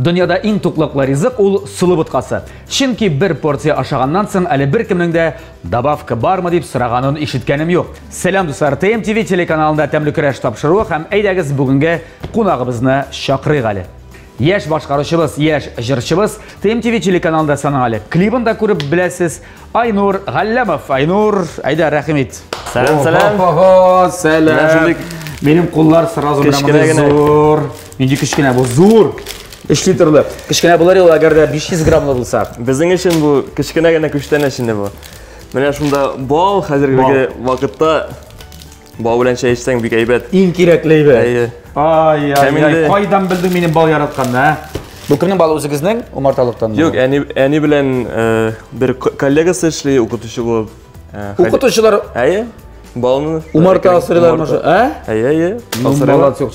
Dünyada ең туклыклы ризык ул сулы буткасы. Чөнки бер порция ашаганнан соң әле беркемнең дә добавка бармы дип сораганын ишеткәнем юк. Сәлам дуслар, ТМТV телеканалында тәмле көрәш тапшыруы һәм әйдәгез бүгенге кунагыбызны чакырыйк әле. Яшь башкаручыбыз, яшь җырчыбыз ТМТV телеканалында санагалы. Клибын да күреп беләсез. Айнур Галләмов. Айнур, әйдә рәхмәт. Сәлам. Сәлам. Минем куллар сразу прямо зур. Нинди кичкенә бу зур. 3 литрлы. Кичкенә булар ул әгәр дә 500 граммлы булса. Безнең өчен бу кичкенә генә күчтән эчендә бу. Менә шунда бал хәзерге вакытта бал белән чәй эчсәң бик әйбәт. Иң кирәкле әйбәт. Ай, кайдан белдең минем бал яратканны, а? Бу кемнең балы үзегезнең умарталыктан? Юк, әни белән бер коллегасы эшли, укытучы булып. Укытучылар балны умарта асырыйлар мышы, а? Асырыйлар. Юк,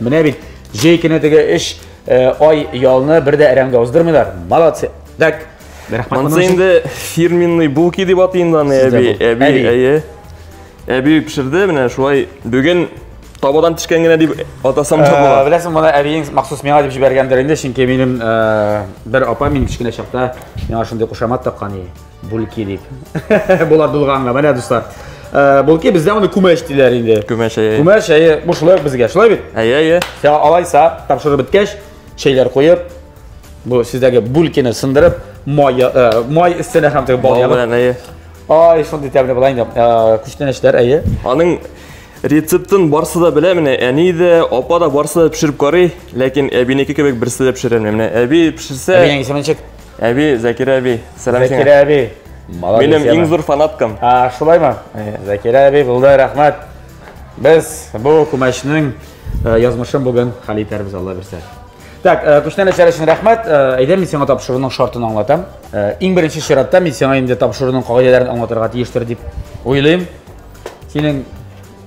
менә бит. Җәйкенә теге эш ай ялны бер дә әрәмгә уздырмыйлар. Молодцы. Так. Монсы инде фирменный булки дип атыйнда, әби пешерде, менә шулай бүген табадан төшкән генә дип атасам да була. Беләсең, моны әбиең махсус миңа дип җибәргәндер инде, чөнки минем бер апа минем кичкенә чакта миңа шундый кушамат таккан иде. Булки дип. Булар булганга, менә дуслар. Булки бездә моны күмәч диләр инде. Күмәч бу шулай безгә, шулай бит? Сән алайса, тапшырып беткәч, чәйләр куеп, бу сездәге булкины сындырып, май өстенә һәм теге бал ябып. Ай, шундый тәмле була инде. Күчтән эшләр, Аның рецептын барсы да белә, менә әни дә, апа да барсы да пешереп карый, ләкин әбинеке кебек берсе дә пешерә. Менә әби пешерсә, әбинең исеме ничек? Әби Закир әби. Сәлам сиңа. Закир әби. Минем иң зур фанаткам. Шулаймы? Закир әби, булды, рәхмәт. Без бу күмәчнең язмышын бүген хәл итәрбез, Алла берсә. Так, күчтән эшләр өчен рәхмәт. Әйдә, мин сиңа тапшыруның шартын аңлатам. Иң беренче чиратта мин сиңа инде тапшыруның кагыйдәләрен аңлатырга тиештер дип уйлыйм. Синең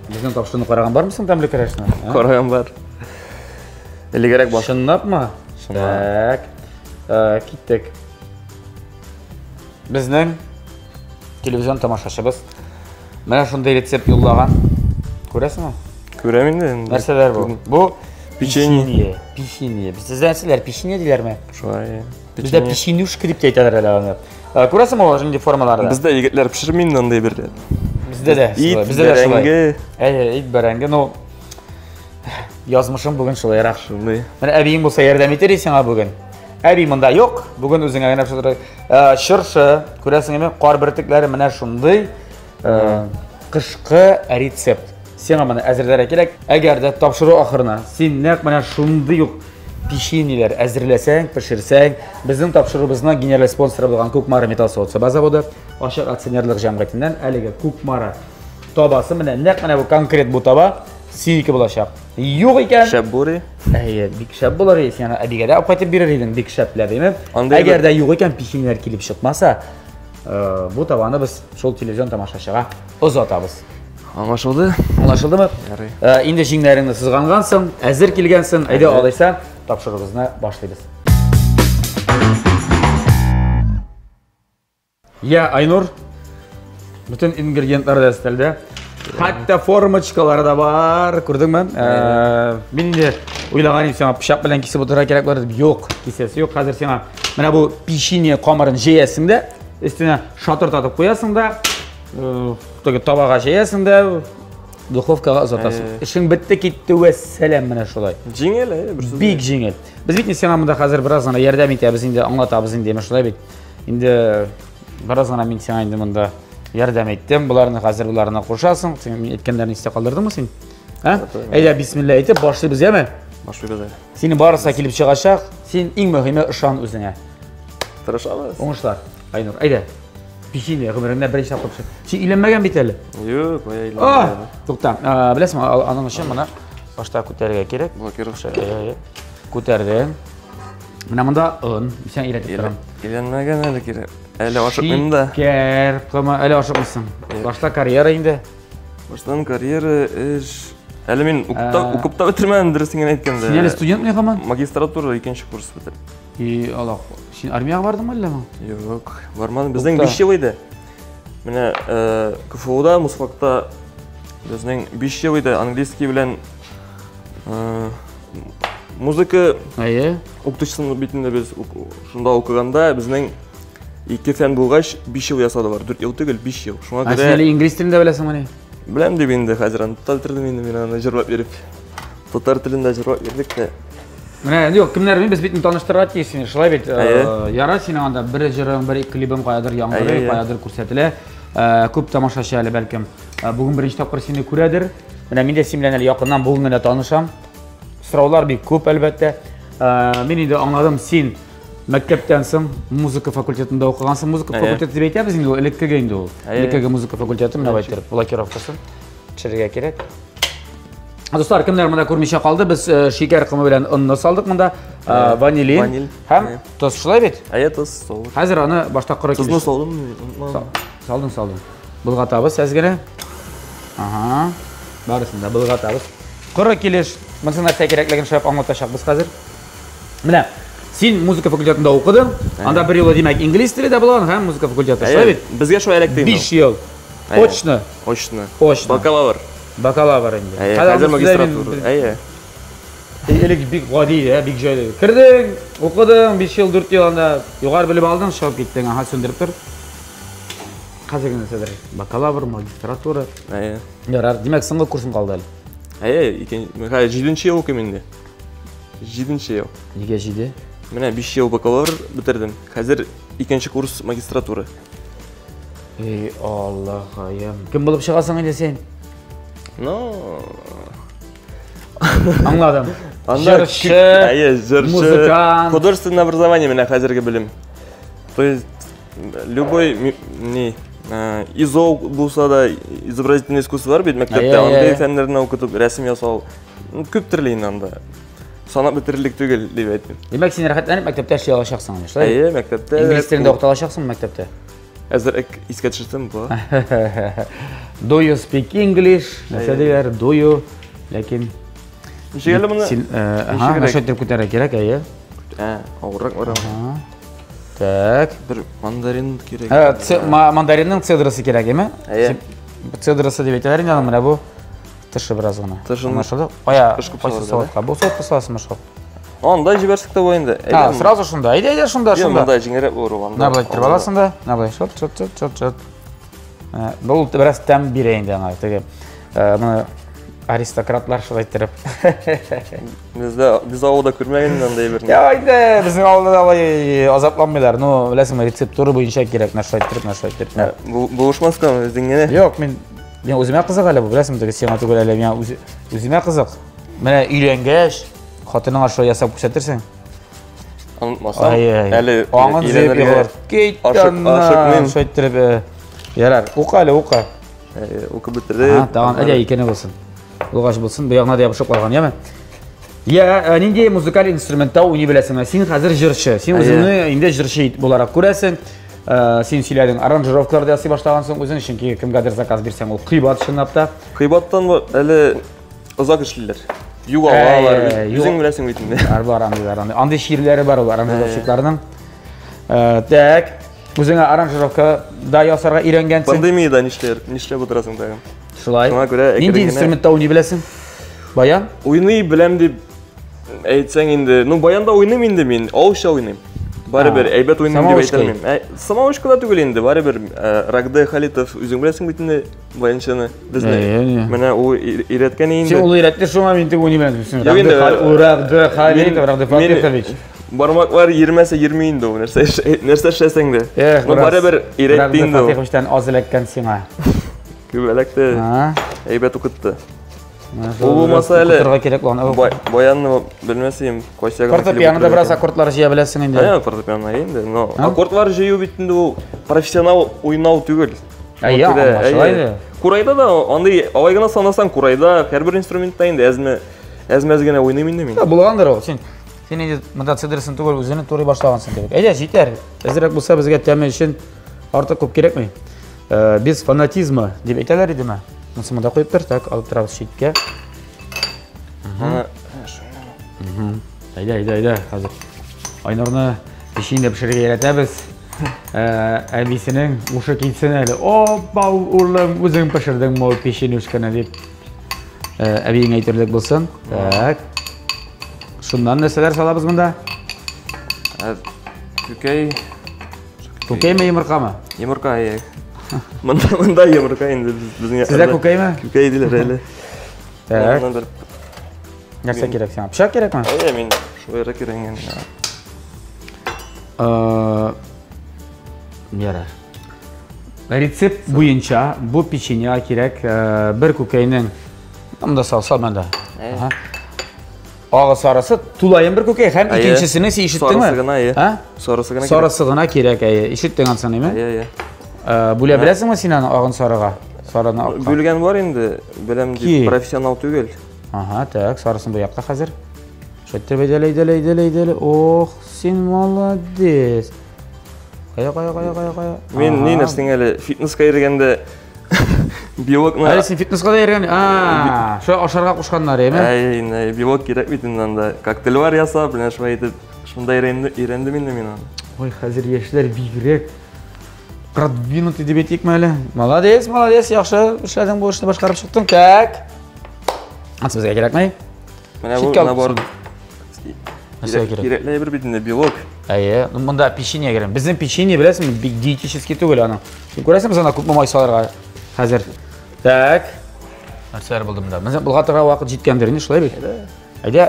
безнең тапшыруны караган бармы соң тәмле көрәшне? Караган бар. Элегәрәк баш. Чынлапмы? Так. Киттек. Безнең телевизион тамашачыбыз менә шундый рецепт юллаган. Күрәсеңме? Күрәм инде. Нәрсәләр бу? Бу печенье. Бездә нәрсәләр печенье диләрме? Шулай. Бездә печенюшка дип әйтәләр әле аны. Күрәсеңме ул шундый формаларда? Бездә егетләр пешерми инде андый бер. Бездә дә шулай. Ит бәрәңге, ну язмышым бүген шулайрак. Менә әбиең булса ярдәм итер сиңа бүген. Әби монда юк. Бүген үзеңә генә пешерә. Шыршы, күрәсеңме, кар бөртекләре менә шундый кышкы рецепт. Сиңа моны әзерләргә кирәк. Әгәр дә тапшыру ахырына син нәкъ менә шундый ук печеньеләр әзерләсәң, пешерсәң, безнең тапшыруыбызның генераль спонсоры булган Күкмара металл социаль заводы Ашык акционерлык җәмгыятеннән әлеге Күкмара табасы менә нәкъ менә бу конкрет бу таба синеке булачак. Юк икән. Шәп буры. Бик шәп булыр иде, сиңа әбигә дә апайтып бирер идең, бик шәпләр диме? Әгәр дә юк икән печеньеләр килеп чыкмаса, бу табаны без шул телевизион тамашачыга озатабыз. Аңлашылды? Аңлашылдымы? Инде җиңнәреңне сызгангансың, әзер килгәнсең, әйдә алайса тапшыруыбызны башлыйбыз. Айнур, бүтән ингредиентлар да өстәлдә. Хәтта формочкалар да бар, күрдеңме? Мин инде уйлаган идем, пычак белән кисеп утырырга кирәк булыр дип. Юк, кисәсе юк. Хәзер сиңа менә бу печенье камырын җәясең дә, өстенә шатыр татып куясың да, теге табага җәясең дә, духовкага озатасың. Эшең бетте, китте, вәссәлам, менә шулай. Җиңел, бик җиңел. Без бит сиңа монда хәзер бераз гына ярдәм итәбез инде, аңлатабыз инде, шулай бит. Инде бераз гына мин сиңа инде монда ярдәм иттем. Буларны хәзер буларына кушасың. Син әйткәннәрне истә калдырдыңмы син? Әйдә, бисмилла әйтеп башлыйбыз, яме? Башлыйбыз. Синең барысы килеп чыгачак. Син иң мөһиме ышан үзеңә. Тырышабыз. Уңышлар. Айнур, әйдә. Печенье гомереңдә беренче тапкыр пешер. Син иләнмәгән бит әле. Юк, бая иләнмәгән. Тукта. Беләсеңме, аның өчен моны башта күтәрергә кирәк. Күтәрдең. Менә монда ун. Син иләтеп торам. Иләнмәгән әле кирәк. Әле ашыкмыйм да. Әле ашыкмыйсың. Башта карьера инде. Баштан карьера эш. Әле мин укып та бетермәдем, дөресен әйткәндә. Син әле студентмы һаман? Магистратура 2нче курс бетер. Аллах. Син армиягә бардыңмы әлләме? Юк, бармадым. Безнең 5 ел иде. Менә КФУда, Muzika Ayı. Okutuş sınıfı bitinde biz şunda okuganda bizning 2 fen bulgaç 5 yıl yasadı var. 4 yıl değil 5 yıl. Şuna Sen göre İngiliz tilinde bilesin bunu. bilem de bindi haziran. Tatar tilinde beni jurlap verip. Tatar tilinde jurlap verdik de. Mene yok kimler biz bitini tanıştırrat deysin. Şulay bit. Yara senin anda bir jırın, bir klibim qayadır, yanları qayadır күрсәтелә. Күп тамашачы әле бәлкем. Бүген беренче тапкыр сине күрәдер. Менә мин дә син белән әле якыннан бүген генә танышам. Сораулар бик күп әлбәттә. Мин инде аңладым, син мәктәптән соң музыка факультетында укыгансың. Музыка факультеты дип әйтәбез инде, элеккеге инде ул. Элеккеге музыка факультеты менә әйтер. Блокировкасын төшерергә кирәк. Достар, кемнәр монда күрмичә калды? Без шикәр кымы белән онны салдык монда. Ванилин һәм тоз шулай бит? Тоз салдым. Хәзер аны башта кыры килеш. Тозны салдым. Салдың. Былгатабыз әзгенә. Ага. Барысын да былгатабыз. Кыры килеш. Монысы нәрсә кирәклеген шәп аңлатачакбыз хәзер. Менә син музыка факультетында укыдың. Анда бер ел димәк инглиз теле дә булган һәм музыка факультеты. Шулай бит? Безгә шулай элек диген. 5 ел. Точно. Бакалавр. Бакалавр инде. Хәзер магистратура. Элек бик гади, бик җайлы. Кирдең, укыдың, 5 ел, 4 ел анда югары белем алдың, чыгып киттең, ага сөндереп тор. Хәзер генә сәдер. Бакалавр, магистратура. Ярар, димәк соңгы курсын калды әле. Икенче, 7нче ел укыйм инде. 7нче ел. Нигә 7? Менә 5 ел бакалавр бетердем. Хәзер 2нче курс магистратура. Ey Allah'ım. Kim bulup çıkarsın önce sen? No. Anladım. Жырчы, музыкант. Художественное образование менә хәзерге белем. То есть любой изо булса да изобразительное искусство бар бит мәктәптә, анда фәннәрне укытып рәсем ясау. Күп төрле инде анда. Санап бетерерлек түгел дип әйтим. Демәк син рәхәтләнеп мәктәптә эшли алачаксың, шулай? Мәктәптә. Инглиз телендә укыта алачаксың мәктәптә. Хәзер искә төшердем бу. Do you speak English? Нәрсәдәләр? Do you? Ләкин Ничегә моны? Ага, нәрсә дип күтәрә кирәк, әйе. Авыррак бара. Так. Бер мандарин кирәк. Мандаринның цедрасы кирәк, әйме? Әйе. Цедрасы дип әйтәләр инде менә бу. Тышы бераз гына. Аңлашылды? Кая? Кайсы савытка? Бу савытка саласыңмы шул? Анда җибәрсәк тә буенда. Сразу шунда. Әйдә, шунда. Монда җиңәрәк урып анда. Нә булып торып аласың да? Нә булып шот. Бу бераз тәм бирә инде аңа. Теге моны аристократлар шулай иттереп. Без авылда күрмәгән андай бер. Я инде безнең авылда да алай азапланмыйлар. Ну, беләсеңме, рецепторы буенча кирәк, нәрсә иттереп. Бу ушмаскан үзеңгә. Юк, мен үземә кызык әле бу, беләсеңме, теге сиңа түгел әле, мен үземә кызык. Менә өйләнгәч, хатының ашы ясап күрсәтерсең. Анмасам, әле аңын зәп ягылар. Кейтән шайтырып. Ярар, ука. Укып бетерде. Тагын әле икәне булсын. Улгач булсын, бу ягына да ябышып калган, яме? Я, нинди музыкаль инструментта уйный беләсеңме? Син хәзер җырчы. Син үзеңне инде җырчы буларак күрәсең. Син сөйләдең, аранжировкаларда ясый башлагансың үзең, чөнки кемгәдер заказ бирсәң, ул кыйбат чынлап та. Кыйбаттан әле озак эшлиләр. Югалалар, үзең беләсең бит инде. Андый ширләре бар ул аранжировщикларның. Так, үзеңә аранжировка да ясарга өйрәнгәнсең. Пандемияда нишләп утырасың тагын? Шулай. Нинди инструментта уйный беләсең? Баян? Уйный беләм дип әйтсәң инде, баянда уйныйм инде мин, авызча уйныйм. Барыбер әйбәт уйныйм дип әйтәлмим. Самоучкада түгел инде, барыбер Рагды Халитов үзең беләсең бит инде баянчыны безне. Менә ул өйрәткән инде. Син ул өйрәтте шуңа мин тик уйный беләсең. Рагды Халитов, Рагды Фатихович. Бармаклар йөрмәсә йөрми инде ул нәрсә эшләсәң дә. Барыбер өйрәтте инде. Рагды Фатиховичтан аз эләккән сиңа. Күбәләкте әйбәт укытты. Ул булмаса әле баянны белмәсәм, кайсыга. Фортепианода бераз аккордлар җыя беләсең инде. Фортепиано инде. Аккордлар җыю бит инде ул профессионал уйнау түгел. Шулай. Курайда да андый алай гына санасаң, курайда һәрбер инструментта инде әзмәз генә уйныйм инде мин. Булгандыр ул. Син инде монда цедрсын түгел, үзең туры башлагансың кебек. Әйдә, җитәр. Әзрәк булса безгә тәме өчен артык күп кирәкми. Без фанатизмы дип әйтәләр идеме? Монсы монда куеп тор, так, алып торабыз читкә. Әйдә, хәзер. Айнурны пешиндә пешерергә өйрәтәбез. Әбисенең ушы китсен әле. Опа, урлым, үзең пешердеңме ул пешин үшкәне дип. Әбиең әйтерлек булсын. Так. Şundan neseler salabız bunda? Күкей. Kukey mi yumurka mı? Yumurka ya. Mında yumurka indi bizning. Sizde kukey mi? Kukey diler öyle. Evet. Ondan bir Nerse gerek sana? Pişak gerek mi? Ay men şu yere kirengen. Yarar. Resept boyunca bu pişiniye gerek bir kukeynin da salsa bende. Ağa sarısı tulayın bir kukey hem ikincisini işittin mi? Sonrasıgına ya. Ha? Sonrasıgına gerek ay. İşittin ansan değil mi? Ya. Bule bilesin mi Sinan ağın sarıga? Sarıdan akka. Bölgen var indi. Bilem profesyonel tügel. Aha, tak sarısın bu yaptı hazır. Şöyle bedele. Oh, sen malades. Kaya. Men ne nersin hele fitnessga ergende biologna. Ay sen fitnessga da ergen. Şu aşarga koşkanlar emi. Ay, biolog gerek bitinden de kokteyl var yasa bilen şuna yetip şunda irendim indi men onu. Oy, hazır yaşlar bigrek. Продвинутый деп етейік мәлі. Молодец, яқшы işlerden bu işini başqarып шықтың. Так. Атсымызға керек ме? Міне бұл набор. Кереклі бір бетінде белок. Әйе, мұнда печенье керем. Біздің печенье білесің, диетический түгел ана. Сен көресің біз ана көп мамай саларға қазір. Так. Нәрселер болдым да. Бұл қатырға уақыт жеткендеріне шылай бек. Әйде,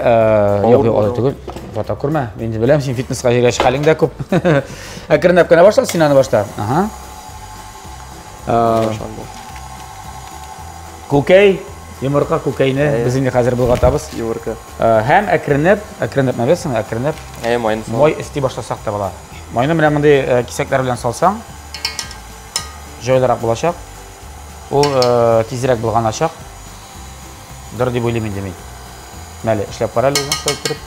олай түгел. Бата көрме. Мен де білем, сен фитнесқа жерге шықалың да көп. Әкірін әпкені башла, сен аны башла. Кукей, yumurka kukeyni bizimle hazır bulgatабыз. Yumurka. Hem әкірініп не білесің, әкірініп. Майын сал. Мой істей башласақ та бала. Майыны міне мындай кесектер білен салсаң, жойларақ болашақ. Ол тезірек болған ашақ. Дұр деп ойлаймын демейді. Мәлі, ішлеп қара өзің шойып тұрып.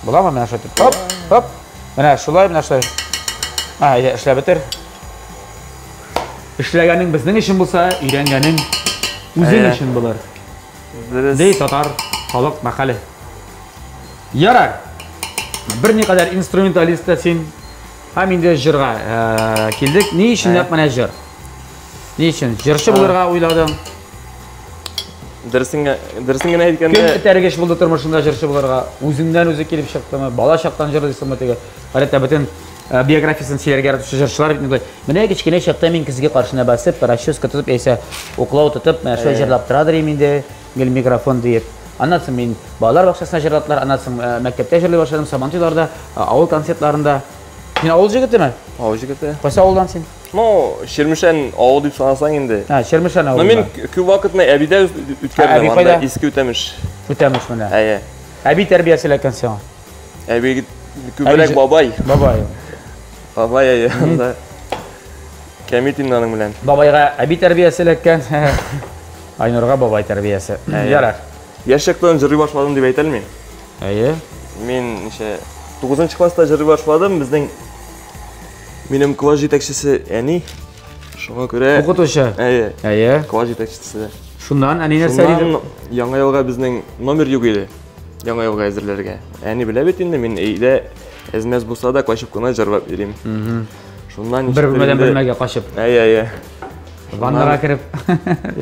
Бола ма, міне шойып тұрып. Хоп. Міне шулай, міне шулай. Әйде, ішлеп бітір. Ішлегенің біздің ішін болса, үйренгенің өзің үшін болар. Дей татар, халық, мақалы. Ярар. Bir ne kadar instrumentalista sen haminde jırga keldik. Ne için yapmana jır? Ne için? Jırşı bularga oyladın. Dersinge ne etkende? Kim tergeç buldu turmuşunda jırşı bularga? Özünden özü kelip çıktı mı? Bala şaktan jırı desem tege. Hatta bütün biyografiyasını şeylerge yaratışı jırşılar bitmedi. Mene kichkine şakta men kizge qarşına basıp, parashyutka tutup, esa oklov tutup, men şöyle jırlap turadır eminde. Gel mikrofon deyip. Anlatsın men balalar bakşasına jırlattılar, anlatsın mektepte jırlay başladım, Samantoylarda, avul konsertlarında. Sen avul jigiti mi? Avul jigiti. Qaysi avuldan sen? No, Şirmişen avul deyip sanasan endi. Ha, Şirmişen avul. Men köp vaqtni Abida o'tkazdim, anda eski o'tamish. O'tamish mana. Ayy. Abi tarbiyasilar ekan sen. Abi ko'proq babay. Babay ayy. Anda Kamitinning bilan. Babayga abi tarbiyasilar ekan. Aynurga babay tarbiyasi. Yarar. Yaşaktan jırı başladım deb aytalmayman. Ayy. Men o'sha 9-klassda jırı başladım. Bizning menim kvaz yetakchisi Ani. Shunga ko'ra o'qituvchi. Ayy. Kvaz yetakchisi. Shundan Ani narsa deydi. Yangi yilga bizning nomer yo'q edi. Yangi yilga hozirlarga. Ani bilib endi men uyda ezmez bo'lsa da qo'shib qana jarbab berayim. Shundan bir-biridan bilmaga qo'shib. Ayy. Vannaga kirib.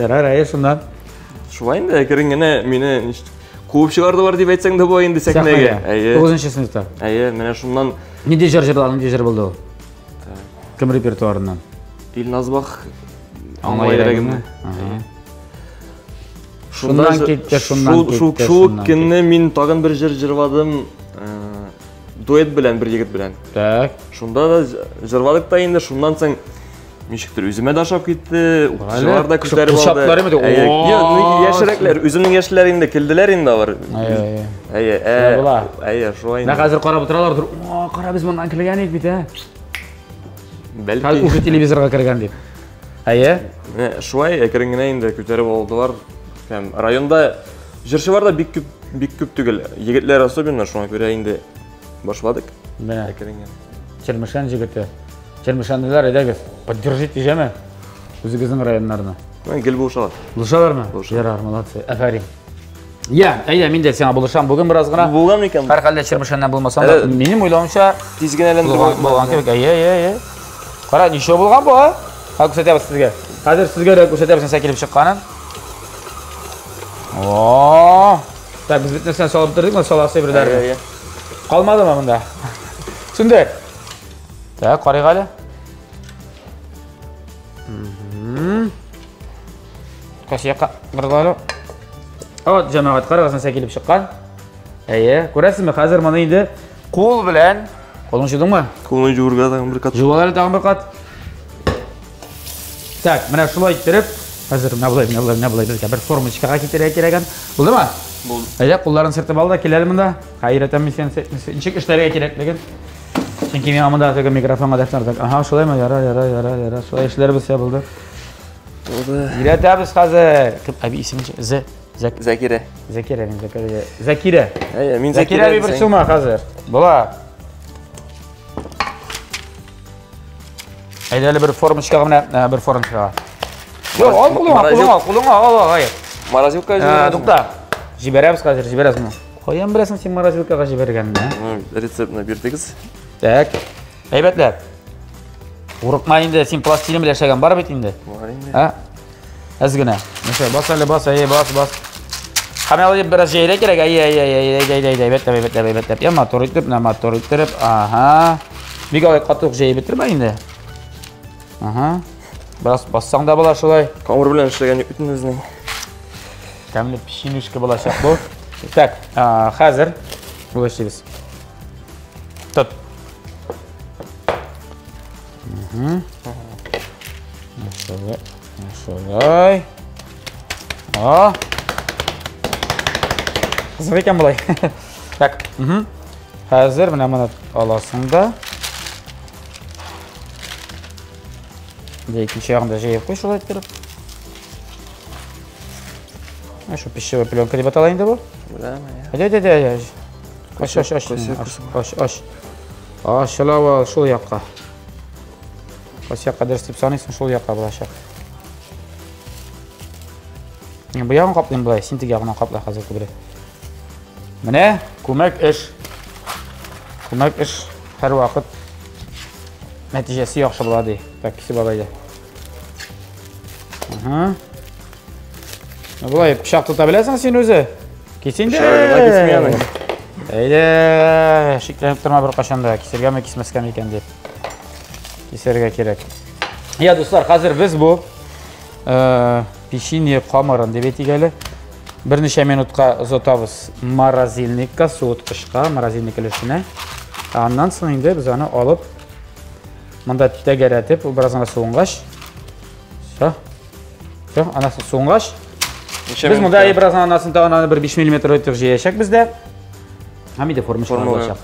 Yarar, ayy shundan. Shu endi kiringina meni ko'p shigardi bor deb aytsang da bu endi saknaga. Ayy. 9-sinfda. Ayy, mana shundan Nede jir bo'ldi u? Kim repertuaridan? Dilnazbaq Anlayıragimni. Şundan ketdi. Şu kunni men tag'in bir jir jirvadim. Duet bilan bir yigit bilan. Tak. Shunda da jirvadik da endi shundan so'ng mishikdir o'zime de aşap ketdi. O'quvchilarda ko'tarib oldi. Qishaplarimi? Yo'q, yashiraklar, o'zimning yashlaringda keldilar endi var. Ayy, shu endi. Na hozir qarab o'tiralardir. Qara biz bundan kirgan edik bit-a. Balki o'sha televizorga kirgan deb. Ayy. Shu kiringina endi ko'tarib oldilar. Ham rayonda jirshi var da bik ko'p tugul. Yigitlar особенно shunga ko'ra endi boshladik. Mana kiringin. Chirmishan jigiti. Çelmişanlılar ederiz. Поддержите jeme. O'zingizning rayonlarini. Men gel bo'lishadi. Bo'lishadimi? Yarar, молодцы. Afarin. Ya, ayda men de sana buluşam. Bugün birazgina bo'lgan ekan. Har qanday Chirmishandan bo'lmasam da, mening o'ylamimcha tezginalantirib bo'lgan kerak. Ayy. Qara, nisho bo'lgan bu? Ha, ko'rsatyapmiz sizga. Hozir sizga ko'rsatyapmiz, sen kelib chiqqanin. Так, biz bitmesen salıp durduk mu? Salası bir derdi. Иә. Kalmadı mı bunda? Şimdi. Так, qarayıq hələ. Qaşıqqa qırğalı. O, cəmaət qarğasına səkilib şıqqan. Көрәсізме, қазір мұны енді қол білән. Қолын жудың ма? Қолын жуырға тағын бір қат. Жуалары тағын бір қат. Так, мына шулай иттеріп, қазір мына бұлай бізге бір формочкаға кетірек кереген. Болды ма? Болды. Қолдарын сыртып алды, келелі мұнда. Қайраттан мен сен нешек іштәрге керек деген. Çünkü мен амында тегі микрофонға дәптірдік. Аха, шулай ма? Яра. Шулай ішлер біз болды. Болды. Үйретеміз қазір. Әбі есімін Закира. Закира. Мен Закира bir suма hazır. Bula. Aydalı bir form çıkarmına bir form çıkar. Yok, al kulağına, al, hayır. Marazilikka жібересің. Тоқта. Жібереміз қазір, жібересің. Қоян білесің сен морозилкаға жібергенді. Рецептіні бердіңіз. Так. Әйбәтлер. Урықма енді сен пластилин біле шаған бар бет енді. Бар енді. Әзгіне. Бас әлі, бас. Kameralı deyip biraz şeyle gerek. Ayy. Ya motor ittirip. Aha. Bir gayet katık şeyi bitirme şimdi. Aha. Biraz bassan da bula şolay. Kamur bilen işlegen yok bütün özüne. Kamil pişinişki bulaşak bu. Tak. Hazır. Bulaşırız. Tut. Şolay. Kızım eken bulay. Bak. Hazır bunu alasın da. İkinci ayağında jeyip koy şolay ettirip. Şu pişiyor plyonka deyip atalayın da bu. Hadi. Aç. Aşılava şol yakka. Kaç yakka ders deyip sanıysın şol yakka bulaşak. Bu yağını kaplayın bulay. Sintik yağından kapla hazır kubri. Mine көмек iş her vakit neticesi yaxşı buladı. Bakisi balaydı. Bulay pişaq tutabiləsən sen özü. Kesin de. Pişaqına kesmeyene. Şiklenip durma bir qaşanda. Keserge mi kesmesken eken deyip. Keserge gerek. Ya dostlar, hazır biz bu pişiniye qamarın deyip etigəli. Bir neçə minutqa uzatабыз morozelnikka, soğutqışqa, morozelnik ilişine. Ondan sonra indi biz onu alıp mında təgərətib, birazdan soğunğaş. Anası soğunğaş. Biz mında birazdan anasını tağına bir 5 mm ötür jeyəşək bizdə. Hamide formışqa olacaq.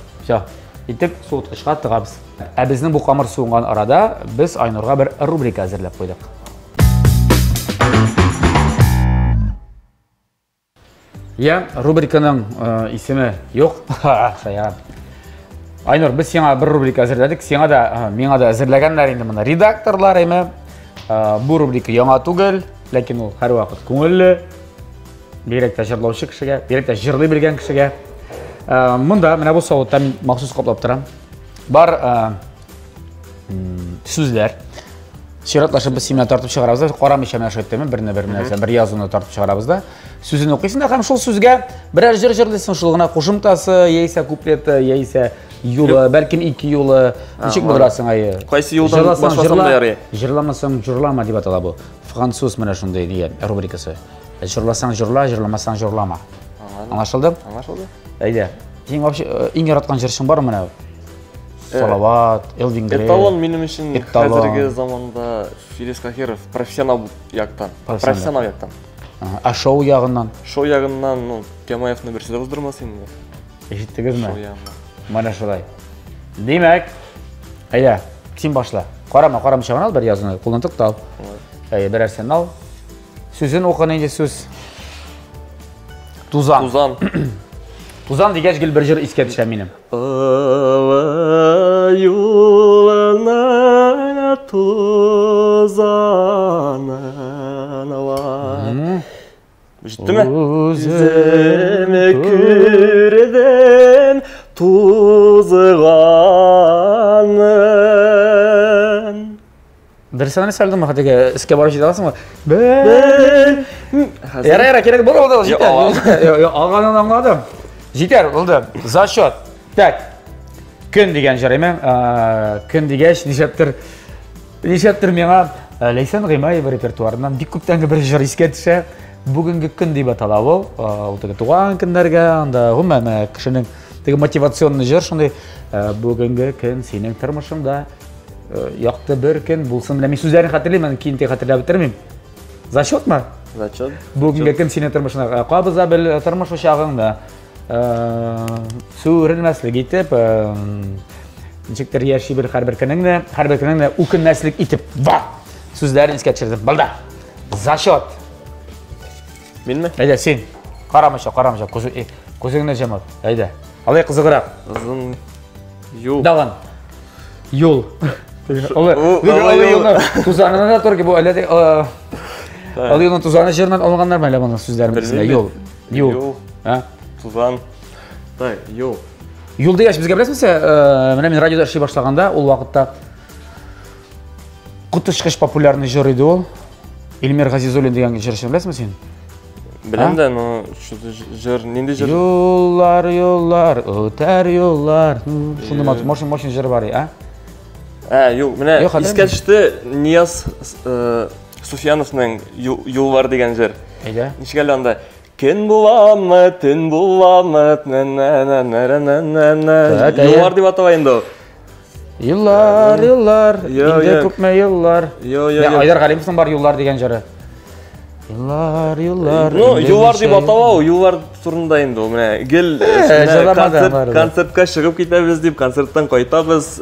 İtib soğutqışqa tığabız. Bizдің bu qamır soğunğan arada biz Aynurға bir rubrika hazırlab qoydıq. Ya, rubrikanın ismi yok. Aynur, biz sana bir rubrika hazırladık. Sana da, mena da hazırlaganlar indi bunda redaktorlar emi. Bu rubrika yana tugul, lakin o her vakit көңіллі. Берек те жырлаушы кішіге, берек те жырлай білген кішіге. Мұнда, мына бұл сауытта мен мақсус қоплап тұрам. Бар сөздер. Ширатлашып біз семена тартып шығарабыз да, қорам ешеміне шөттемен, бір язуына тартып шығарабыз да. Сөзін оқисың да, қам шол сөзге бірәр жыр-жырлайсың шылғына қошымтасы, ейсе куплеті, ейсе юлы, бәлкім 2 юлы, нешек бұдырасың айы. Қайсы юлдан башласам да яры? Жырламасаң жырлама деп атала бұл. Француз мына шындай деген рубрикасы. Жырласаң жырла, жырламасаң жырлама. Аңашылды? Аңашылды. Әйде. Ең яратқан жыршың бар мына? Салават, Элвин Грей. Эталон менің үшін қазіргі заманда Филис Кахиров профессионал яқтан. Профессионал яқтан. А шоу яғынан? Шоу яғынан Кемаевны бір сөз қыздырмас енді. Ешіттігіз ме? Шоу яғынан. Мана шолай. Демек, әйде, сен башла. Қарама шағын ал, бір языны қолын тұқтал. Әйде, бір әрсен ал. Сөзін оқын енді сөз. Тузан. Tuzan degəc gül bir jır iskə düşəm mənim. Yolana tuzanın var. Ciddi mi? Üzeme kürden tuzğanın. Дұрыстан салдым ма хатеге іске барып жете аласың ба? Яра, керек бұл олды, жетер. Алғанын аңладым. Жетер, олды. За счет. Так, күн деген жараймен. Күн дегеш, нешеттір меңа Лейсан Ғимаева репертуарынан бик көптенгі бір жыр ескертіші. Бүгінгі күн деп атала ол. Ол туған күндерге, анда ғұмәмі кішінің мотивационный жыр, шындай бүгінгі күн сенің тұрмышыңда яқты бір күн болсын. Мен сөздерін қатырлаймын, мен кейін те қатырлап бітірмеймін. За счет ма? За счет. Бүгінгі күн сенің тұрмышыңда қабыза біл тұрмыш ұшағыңда сүрілмәслік етіп, нешіктер ерші бір қар бір күніңді үкінмәслік етіп, ва! Сөздерін іске түсірдім. Балда. За счет. Мен ме? Әйде, сен. Қарамаша. Көзіңді жамат. Әйде. Алай қызығырақ. Қызың юл. Даған. Юл. Алай юлны тузанына да тұрғы бұл әлі. Алай юлны тузаны жерінен алғандар ма әлі бұның сөздерін білсіне? Юл. Тузан. Юл. Юл дегеш бізге білесіңсе, мен радиода іші башлағанда, ол вақытта Құтышқыш популярный жыр еді ол. Эльмир Ғазизуллин деген жыршын білесің бе сен? Білем де, но жыр, ненде жыр? Юллар, өтер юллар. Шынды мошын жыр бар, Юл, міне, искәтішті Нияз Суфияновның юл бар деген жыр. Әйде? Нешкәлі анда, күн буламы, түн буламы, юл бар деп атабайында. Yıllar, indi көпме yıllar. Айдар Ғалимовтың бар юллар деген жыры. Yıllar. Юллар деп атабау, юллар турында енді ол. Гел концертқа шығып кетеміз деп, концерттан қайтабыз.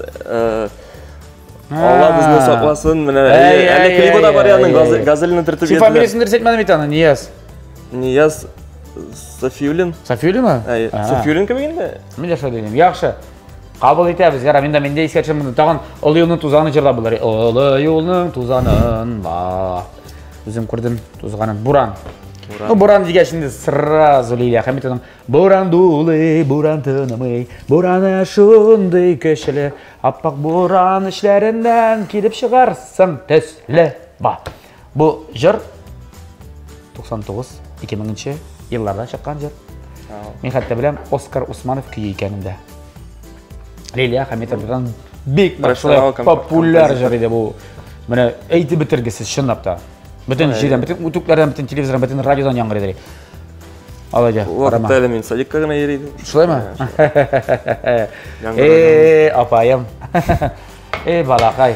Алла бізні сақласын. Әлі клипі да бар яның газеліні түртіп еді. Сен фамилиясын дұрсетмәдім етаны, Нияз? Нияз Софиуллин. Софиуллин ма? Софиуллин кім егенде? Мен де шой деймін, яқшы. Қабыл етеміз, менде ескершім мұнды тағын ұлы юлның тузаны жырла бұлар. Ұлы юлның тузанын ба. Өзім көрдім тузғанын. Буран. Буран дегешінде сразу Лилия Хамитовның Буран дулы, буран тынымый, бураны шындай көшілі, аппақ буран ішлерінен келіп шығарсың төслі ба. Бұл жыр 99-2000 елларда шыққан жыр. Мен қатты білем, Оскар Усманов күйі екенімді. Лилия Хамитовдан бек популяр жыр еді бұл. Мені әйті бітіргісіз шынапта. Бүтін жерден, бүтін утуклардан, бүтін телевизордан, бүтін радиодан яңғыр едірі. Алайда, қарама. Уақытта әлі мен садикқа ғана ерейді. Шылай ма? Апайым. Балақай.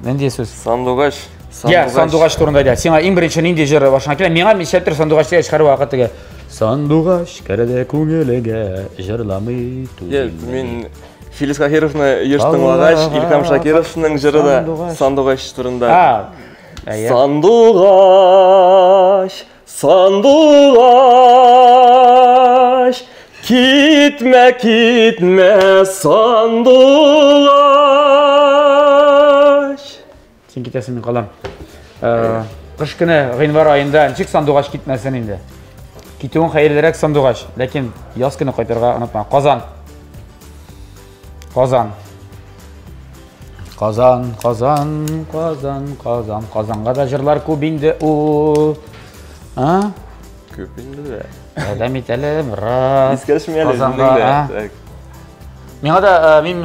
Ненде сөз? Сандуғаш. Сандуғаш турында да. Сен ең бірінші ненде жыры башына келе. Меңа мен шәптір сандуғаш деген шығару уақыттығы. Сандуғаш кәрді көңіліге жырламай түзімді. Мен Филис Қахировны ештің лағаш, Илхам Шакировшының жыры да Сандуғаш турында. Сандуғаш, кетме, сандуғаш. Сен кетесің мен қалам. Қыш күні ғинвар айында нешік сандуғаш кетмесін енді. Кетуін қайырдырек сандуғаш, ләкин яз күні қайтырға ұнатма. Қазанға да жырлар көбейінді ол. Көбейінді бе? Әлемет әлем, рас. Ескершім әлі жіндіңді. Мен ғада, мен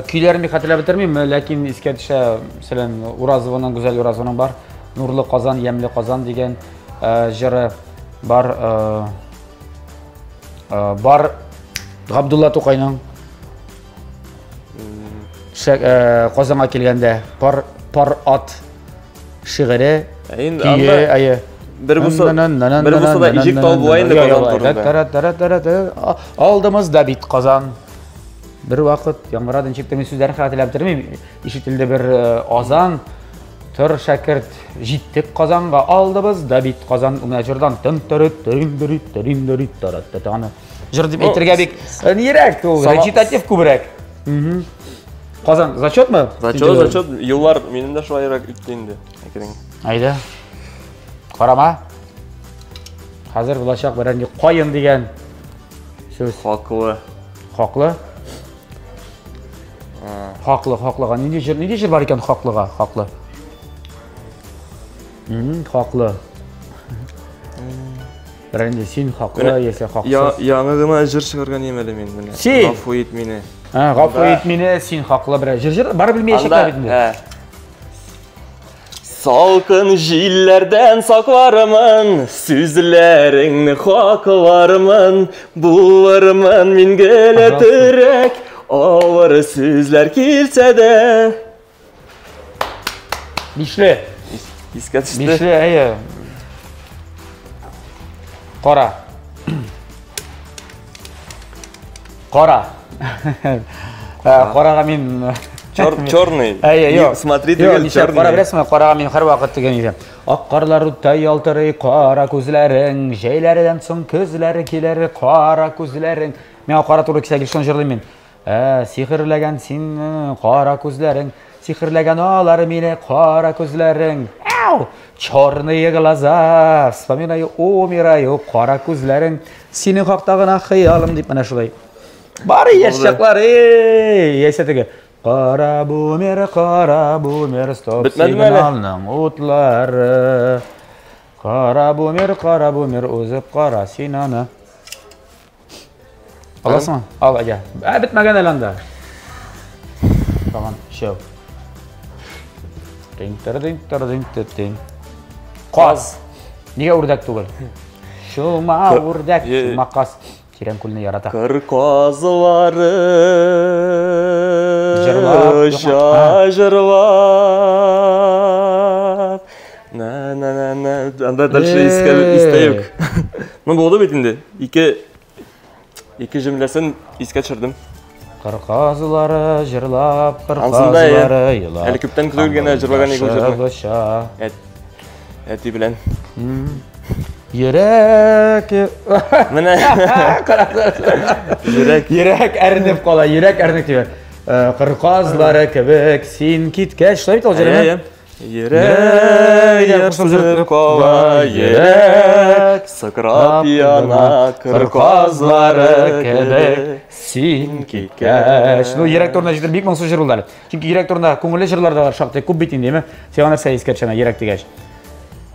күйлерімді қатыла бітірмеймін, ләкин ескертіші, мәселен, Уразованың, Гүзел Уразованың бар. Нұрлы Қазан, Емлі Қазан деген жыры бар. Бар Ғабдулла Тоқайның. Қазанға келгенде пар ат шығыры күйе айы. Бір бұса да ижек тал бұлайынды Қазан тұрында. Алдымызда бит Қазан. Бір вақыт яңғырадың шектемен сөздерін қатылап тұрмейм. Ишетілді бір азан. Тұр шәкірт життік Қазанға, алдымызда бит Қазан. Үміне жырдан жыр деп әйтірге бек нерек, речитатив көбірек. Қазан, зачет ма? Зачет. Юллар менің де шуайырақ үттейінді. Айда. Қарама. Қазір бұлашақ бірәнде қойын деген сөз. Қақылы. Қақылы? Haqlı. Nede jir var ekan haqlığa? Haqlı. Haqlı. Birinci sen haqlı, yese haqsız. Yanıgına jir çıkargan emeli men mine. Sen? Gafo et meni. Gafo et meni, sen haqlı bir jir. Bari bilmey eşekler bitinde. Salkın jillerden saklarımın, süzlerini haklarımın, bulvarımın min geletirek, ağır süzler kilse de. Bişli. İskat işte. Bişli, eye. Qora. Qora. Qoraga men Черный. Yo'q. Смотри, Yo'q, черный. qora bilasizmi? Qoraga men har vaqt degan edim. Oq qorlar o'tday yoltiray, qora ko'zlaring, jaylaridan so'ng ko'zlari kelar, qora ko'zlaring. Men qora to'g'ri kelsa shuni jurlayman. Sehrlagan sen qora ko'zlaring, sehrlagan olar meni qora ko'zlaring. Черные глаза, вспоминаю, умираю, qora ko'zlaring, seni haqdagina xiyolim deb mana shulay. Bari yashaqlar, yashatiga. Qora bumer, stop signalning o'tlari. Qora bumer, o'zib qora sinani. Olasizmi? Al aka. Bitmagan alanda. Tamam, show. Ding. Qoz. Nega urdak tug'il? Shuma urdak, maqas. Kiren kulni yarata. Kır kozları şaşırvat. Ne. Anda dальше isteyuk. Ne oldu bitinde? İki cümlesini iske çırdım. Kır kozları jırlap, kır kozları yılap. Eli küpten kızılgene jırlagan ego jırdım. Eti bilen. Yürek. Mene. Yürek erinib qola, yürek erinib diyor. Kır kozları kebek, sen kitkeş. Şöyle bit olacak. Yürek yapsızıp kova, yürek sıkrap yana, kır kozları kebek, sen kitkeş. Bu yürek toruna cidden büyük mansuz jırıldalı. Çünkü yürek toruna ko'ngilli jırlar da var, şaqtay ko'p bitin değil mi? Sen narsa eskerchana yürek degeç.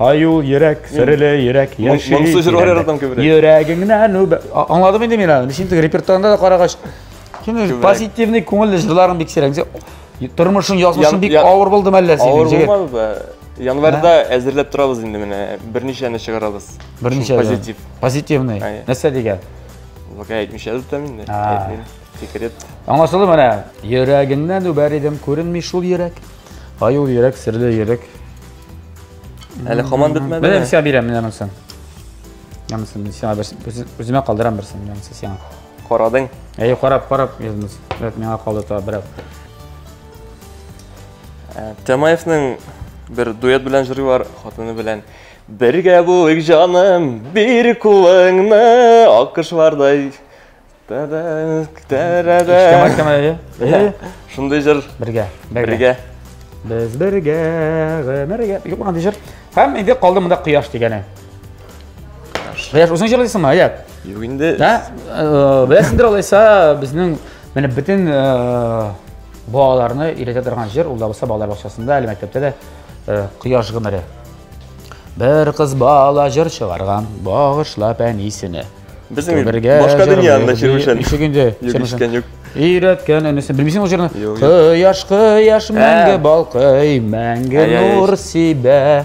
Ayul yürek, sırlı yürek, yaşı. Mansuz jır var yaratam köbürek. Yüreğinden anladım mı demeyin? Şimdi repertuarında da qaragaç. Şimdi pozitivni ko'ngilli jırlarını bek serang. Turmuşun yazmışın bek ağır buldu мәллә сен. Ağır bulmadı da. Yanvarda әзірлеп тұрабыз енді міне. Бірнешені шығарабыз. Бірнеше. Позитив. Позитивный. Нәрсе деген? Бака әйтмеші әзіртемін де. Секрет. Аңлашылды міне. Йөрәгеннән үбәр едім, көрінмей шул йөрәк. Аюл йөрәк, сірлі йөрәк. Әлі қоман бітмеді. Мен сен берем, мен анымсын. Анымсын, сен өзіме қалдырам бірсін, анымсын сен. Қорадың? Қарап, еліміз. Мен қалды тұға бірәп. Темаевның bir дуэт белән жыры бар, хатыны белән. Бергә булыйк жаным, бир кулыңны аккышлардай. Шундай жыр. Бергә. Biz birge, gömerge. Yok mu jыр? Hem indi qaldı mında quyosh degani. Quyosh o'zing jırlaysınmı? Yo'q. Yo'q endi. Bilasizdir olaysa bizning mana bütün bağlarını iletedirgan jir, ul da bo'lsa bog'lar bog'chasida, ali maktabda da quyosh g'imiri. Bir qiz bala jir chiqargan, bag'ishlab anisini. Bizim başka dünyada çırmışan. Şu günde çırmışan yok. İretken önüsün. Bilmiyorsun o jırını? Quyosh menge balqay, menge nur sibe.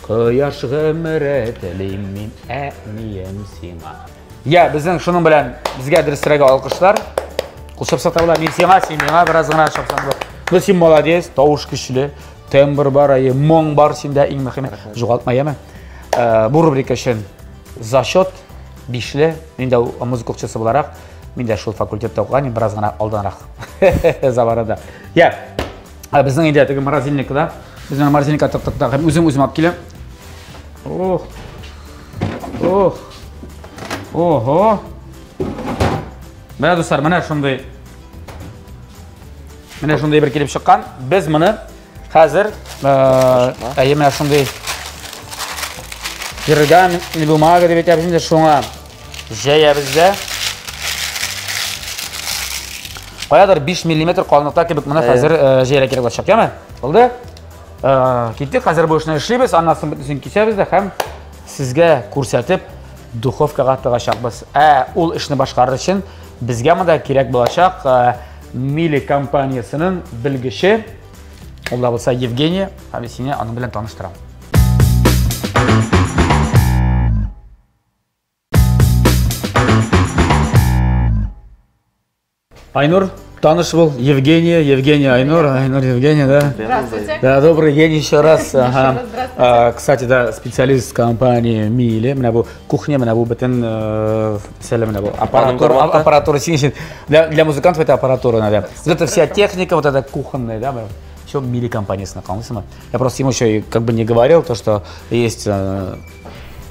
Quyosh g'imiri tilim min aniyam sima. Ya bizning shuning bilan bizga dirstraga olqishlar. Qo'shib sotavlar, men senga birozgina chopsam bu. Bu sen молодец, tovush kuchli, tembr bor, mong bor senda eng muhimi. Jo'g'altmayman. Bu rubrika uchun за счет bishli, menda muzika o'qituvchisi bo'laroq, menda shu fakultetda o'qigan, birozgina oldinroq. Zavarada. Ya, bizning endi atigi morozelnikda, bizning morozelnikka to'xtatda ham o'zim olib kelam. Oho. Mana do'stlar, mana shunday bir kelib chiqqan. Biz buni hozir mana shunday Kirgan bumaga deb aytyapmiz, shunga jayabizda. Каядыр 5 мм калынлыкта кебек моны хәзер җәяргә кирәк булачак, яме? Булды? Киттек, хәзер бу эшне эшлибез, аннан соң бөтенсен кисәбез дә һәм сезгә күрсәтеп духовкага тыгачакбыз. Ул эшне башкарыр өчен безгә монда кирәк булачак Мили компаниясының белгече, ул да булса Евгения, һәм сине аның белән таныштырам. Айнур, таныш был, Евгения, Айнур, Евгения, да? Здравствуйте. Да, добрый день еще раз. Ага. Здравствуйте. Кстати, да, специалист компании Мили, меня был кухня, меня был аппаратура, для музыкантов это аппаратура, наверное. Вот эта вся техника, вот эта кухонная, да, еще Мили компания знакомился. Я просто ему еще как бы не говорил, то, что есть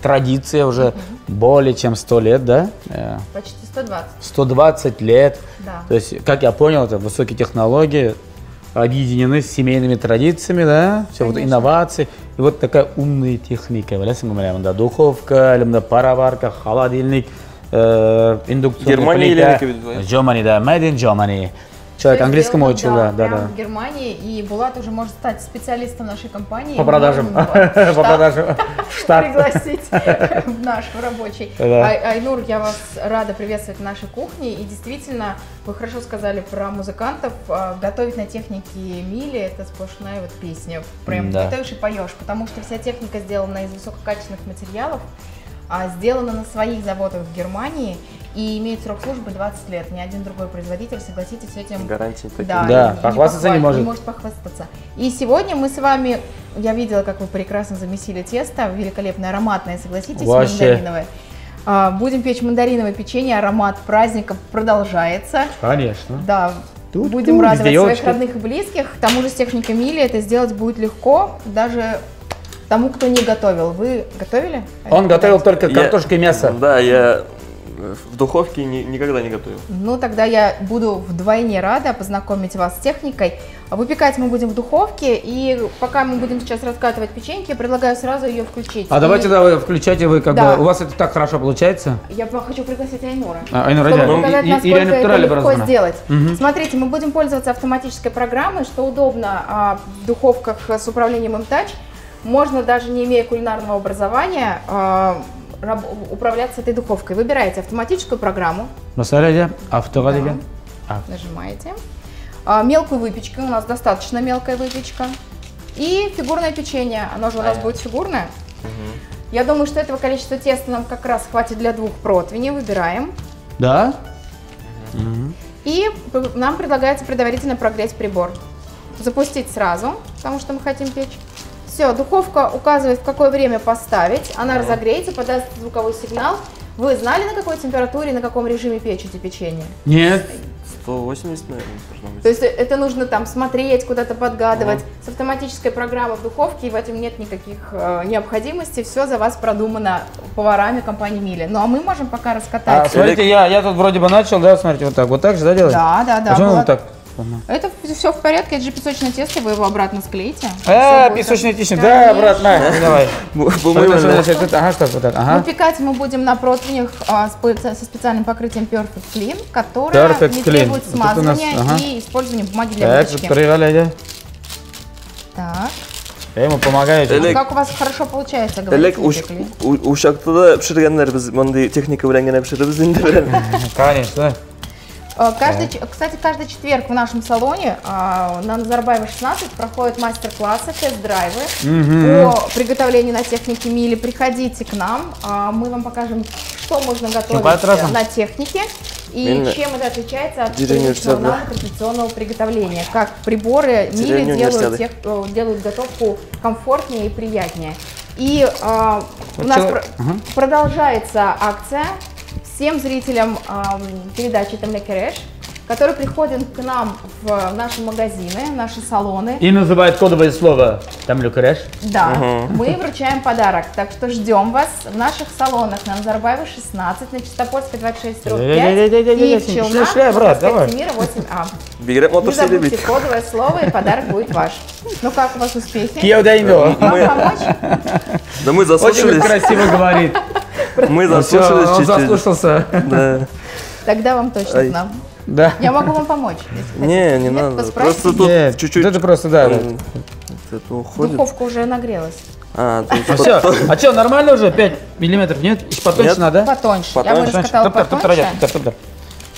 традиция уже более чем 100 лет, да? Почти 120. 120 лет. Да. То есть, как я понял, это высокие технологии объединены с семейными традициями, да? Все вот инновации. И вот такая умная техника. Да, духовка, пароварка, холодильник, индукционная плита. Germany, да, made in Germany. Человек английскому учил, да. В Германии, и Булат уже может стать специалистом нашей компании. По продажам. По продажам. Пригласить в наш рабочий. Айнур, я вас рада приветствовать в нашей кухне. И действительно, вы хорошо сказали про музыкантов. Готовить на технике Мили — это сплошная вот песня. Прям готовишь и поешь, потому что вся техника сделана из высококачественных материалов, сделана на своих заводах в Германии. И имеет срок службы 20 лет. Ни один другой производитель, согласитесь, с этим... Гарантии такие. Да, похвастаться не может. Не может похвастаться. И сегодня мы с вами... Я видела, как вы прекрасно замесили тесто. Великолепное, ароматное, согласитесь, мандариновое. Будем печь мандариновое печенье. Аромат праздника продолжается. Конечно. Да. Будем радовать своих родных и близких. К тому же с техникой Мили это сделать будет легко. Даже... тому, кто не готовил. Вы готовили? Он готовил только картошку и мясо. Да, я в духовке никогда не готовил. Ну, тогда я буду вдвойне рада познакомить вас с техникой. Выпекать мы будем в духовке, и пока мы будем сейчас раскатывать печеньки, я предлагаю сразу ее включить. Давайте, да, вы включайте, вы как бы, у вас это так хорошо получается? Я хочу пригласить Айнура, чтобы показать, насколько это легко сделать. Смотрите, мы будем пользоваться автоматической программой, что удобно в духовках с управлением M-Touch. Можно даже не имея кулинарного образования управляться этой духовкой. Выбираете автоматическую программу. Нажимаете. Мелкую выпечку, у нас достаточно мелкая выпечка. И фигурное печенье, оно же у нас будет фигурное. Я думаю, что этого количества теста нам как раз хватит для 2 противней. Выбираем. Да. И нам предлагается предварительно прогреть прибор. Запустить сразу, потому что мы хотим печь. Все, духовка указывает, в какое время поставить. Она разогреется, подаст звуковой сигнал. Вы знали, на какой температуре, на каком режиме печете печенье? Нет. 180, наверное, должно быть. То есть это нужно там смотреть, куда-то подгадывать. С автоматической программой в духовке, и в этом нет никаких необходимостей. Все за вас продумано поварами компании Мили. Ну а мы можем пока раскатать. Смотрите, я тут вроде бы начал, да, смотрите, вот так же, да, делать? Да. Почему вот так? Это все в порядке, это же песочное тесто, вы его обратно склеите. Песочное тесто, да, обратно, давай. Выпекать мы будем на противнях со специальным покрытием Perfect Clean, которое не требует смазывания и использования бумаги для выпечки. Так. Я ему помогаю. Как у вас хорошо получается, говорите, выпекли? Ушакта пиширгенler biz мондай техника белән генә пиширбез инде белән. Конечно. Кстати, каждый четверг в нашем салоне на Назарбаева 16 проходят мастер-классы, тест-драйвы по приготовлению на технике Мили. Приходите к нам, мы вам покажем, что можно готовить на технике и чем это отличается от привычного традиционного приготовления. Как приборы Мили делают готовку комфортнее и приятнее. И у нас продолжается акция. Всем зрителям передачи «Тамле Кереш», которые приходят к нам в наши магазины, в наши салоны. И называют кодовое слово «Тамле Кереш». Да, мы вручаем подарок, так что ждем вас в наших салонах на Назарбаева 16, на Чистопольской 26, 5 и в Челнах, проспекте Мира 8А. Не забудьте кодовое слово, и подарок будет ваш. Ну как у вас успехи? Вам помочь? Да мы заслушались. Очень красиво говорит. Мы заслушались чуть-чуть. Он заслушался. Да. Тогда вам точно к нам. Да. Я могу вам помочь, если Не, хотите. не Нет, надо. посправите? Просто тут Нет, чуть-чуть. это просто, да. Это уходит. Духовка уже нагрелась. А, то есть Все. А что, нормально уже? 5 миллиметров? Нет? Еще потоньше Нет. надо? Потоньше. Я бы Потоньше. раскатала потоньше. Топ-топ.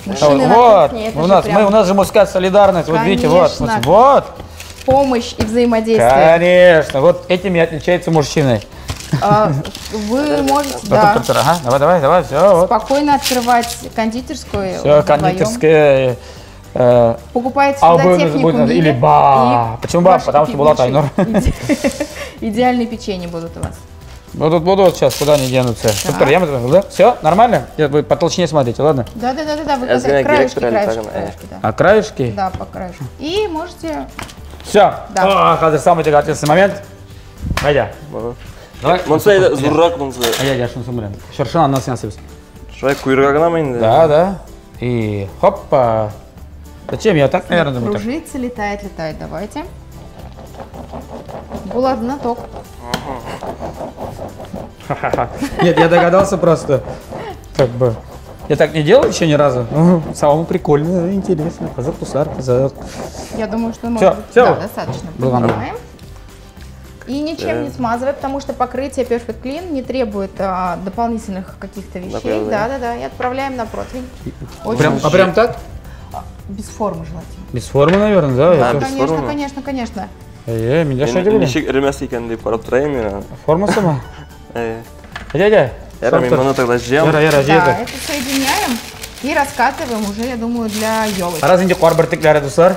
Мужчины на Вот, кухне, это у же нас, прям у нас же мужская солидарность, вот видите, вот, Конечно. вот, помощь и взаимодействие. конечно, вот этим и отличается мужчины. Вы можете, да, Ага, давай, все, вот. спокойно открывать кондитерскую. Все, вдвоем. кондитерская. Покупаете всегда технику или Мили, ба. и Почему ба? ваши Потому что такие была Айнур. Идеальные печенья будут у вас. Ну тут буду вот сейчас, куда они денутся. Доктор, я да? Все, нормально? Вы по толщине смотрите, ладно? Да, вы Я знаю, краешки, директор, да. А краешки? Да, по краешку. И можете... Все. Да. Қазір самый тягательный момент. Айда. Давай. Монса зуррак монса. Я шunu білемін. Шыршын андан сенсіз. Шай куйрагына мен. Да. И хоппа. Зачем? Я так, наверное, думаю. Так. Кружится, летает. Давайте. Булат, знаток. Нет, я догадался просто. Как бы. Я так не делал еще ни разу. Ну, самому прикольно, интересно. Казак тусар, казак. Я думаю, что Всё, может быть, всё. да, достаточно. Было нормально. Поднимаем. И ничем не смазывай, потому что покрытие Perfect Clean не требует дополнительных каких-то вещей. Да. И отправляем на противень. Очень Прям так? без формы желательно. Без формы, наверное, да? Да, Это- без формы. Конечно. Меня что Мен делали? ничек ремес екен деп қарап тұрайын мен. Форма сама? Э, Дядя. Яра, мен мұны тогда жем. Да, Яра. это соединяем и раскатываем уже, я думаю, для елочки. Разынде қуар біртіклері достар.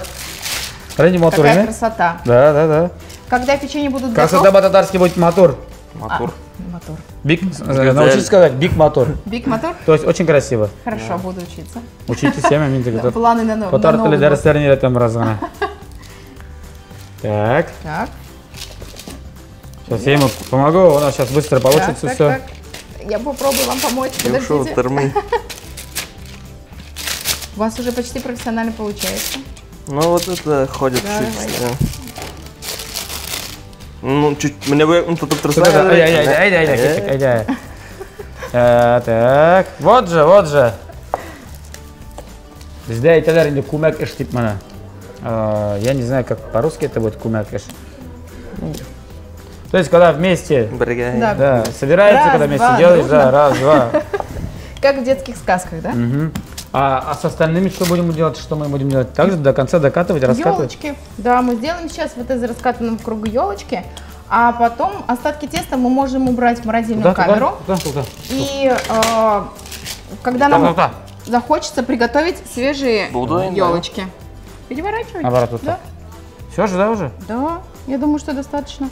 Рэнди мотор, Какая не? красота. Да. Когда печенье будут Красота по-татарски будет мотор. Матур. Мотор. Биг, научитесь сказать, биг мотор. Биг мотор? То есть очень красиво. Хорошо, буду учиться. Учитесь всеми моменты. Планы на новый Потар год. дәрістеріне там разгана. Так, Так, сейчас я ему помогу, у нас сейчас быстро получится все. так. Я попробую вам помочь. Я ушел Подождите. тырмый. У вас уже почти профессионально получается. Ну вот это ходит Да, чуть. давай. Ну, чуть, мне бы он тут Айда. Так, вот же. Бізде айталар енді кумак іш деп мана. Я не знаю, как по-русски это будет кумак іш. То есть, когда вместе, Да. да, собирается, Раз, когда вместе два, делаешь, дружно. да, раз, два. Как в детских сказках, да? А с остальными что будем делать? Что мы будем делать? Также до конца докатывать, раскатывать? Елочки. Да, мы сделаем сейчас вот из раскатанного круга елочки, а потом остатки теста мы можем убрать в морозильную камеру. Туда. И когда нам Туда. захочется приготовить свежие Булдой, да. елочки. Переворачивай. Наоборот, вот Да. так. Все же, да, уже? Да, я думаю, что достаточно.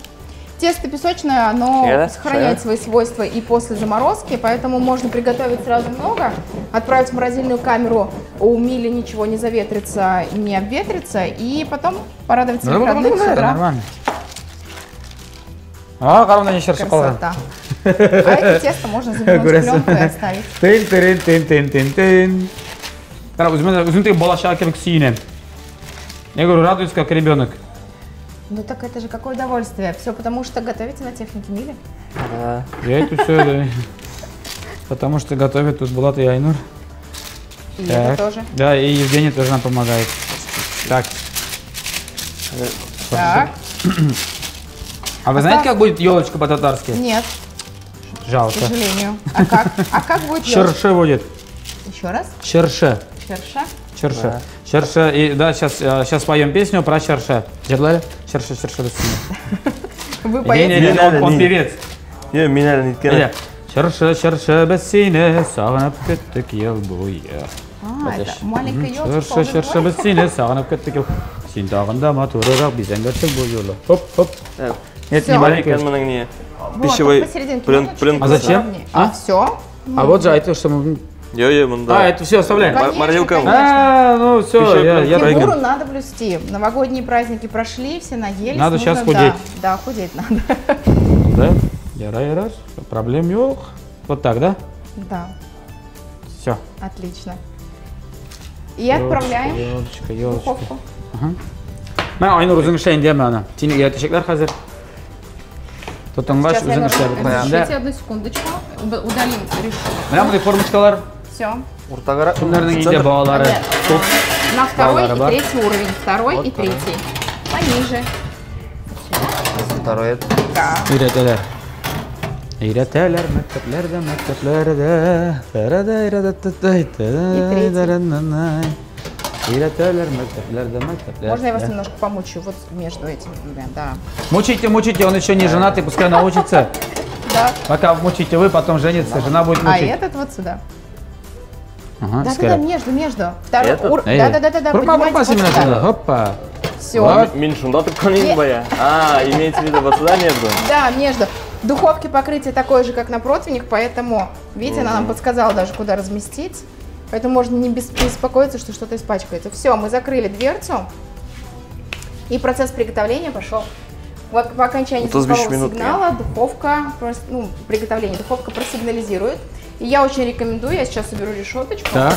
Тесто песочное, оно Шея, сохраняет свои свойства и после заморозки, поэтому можно приготовить сразу много, отправить в морозильную камеру, у Мили ничего не заветрится, не обветрится, и потом порадовать своих родных с утра. Нормально. Қарымда не шерші қалған. Красота. А это тесто можно завернуть в пленку и оставить. Тын. Өзің тегі балаша керек сүйінен. Я говорю, радуюсь, как ребенок. Ну так это же какое удовольствие. Все потому, что готовите на технике Мили. Да. Я это все, да. Потому что готовят тут Булат и Айнур. И это тоже. Да, и Евгений тоже нам помогает. Так. Так. А вы знаете, как будет елочка по-татарски? Нет, к Жалко. сожалению. А как? А как будет елочка? Шерше будет. Еще раз. Шерше. Шерша. Шерше. Шерше. И да, сейчас поем песню про шерше. Жерлали? Шерше. Вы поете? Не, он певец. Не, меня не Или Шерше біз сені сағынып күттік ел бойы. Это маленькая елочка. Шерше біз сені сағынып күттік ел. Сен тағында матурырақ бизен гөрсек бойылы. Хоп. Это Всё. не маленький маленький. менің не. Вот, Пищевой посерединке плен. немножечко А зачем? поровнее. А? Все. А вот же, а это что мы... Йо, мында. А, это все оставляем? Конечно, Морилка. конечно. Ну все, Пищевой я плен. Фигуру прыгаю. надо блюсти. Новогодние праздники прошли, все наелись. Надо нужно, сейчас худеть. Да, худеть надо. Да? Яра, проблем yok. Вот так, да? Да, Все. отлично. И отправляем Елочка, в елочка. духовку. Мен Айнур өзің ішейін деймін ана. Сені үйретешектер қазір. Тұтынбаш Сейчас я өзің ішер. разрешите одну секундочку. Удалим решетку. Мына бұндай формочкалар Все. Уртагара. Kimlarning uyida bog'lari ko'p. На второй Баллары и бар. третий уровень. Второй Вот и так. третий. Пониже. Второй. Да. Öğreteler. Öğreteler maktablerde. Ferada Öğreteler maktablerde. Можно я вас немножко помучаю вот между этими двумя, да. Мучите, он еще не женатый, пускай научится. Да. Пока мучите вы, потом женится, жена будет А мучить. этот вот сюда. Ага, Да, между. Второй Этот? уровень. Да. Kurma именно сюда. Hoppa. Все. Вот. Мен шунда тыкканын бая. Имеется в виду вот сюда между. Да, между. В духовке покрытие такое же, как на противнях, поэтому, видите, она нам подсказала даже, куда разместить. Поэтому можно не беспокоиться, что что-то испачкается. Все, мы закрыли дверцу. И процесс приготовления пошел. Вот по окончании звукового сигнала духовка, приготовление, духовка просигнализирует. И я очень рекомендую, я сейчас уберу решеточку. Так.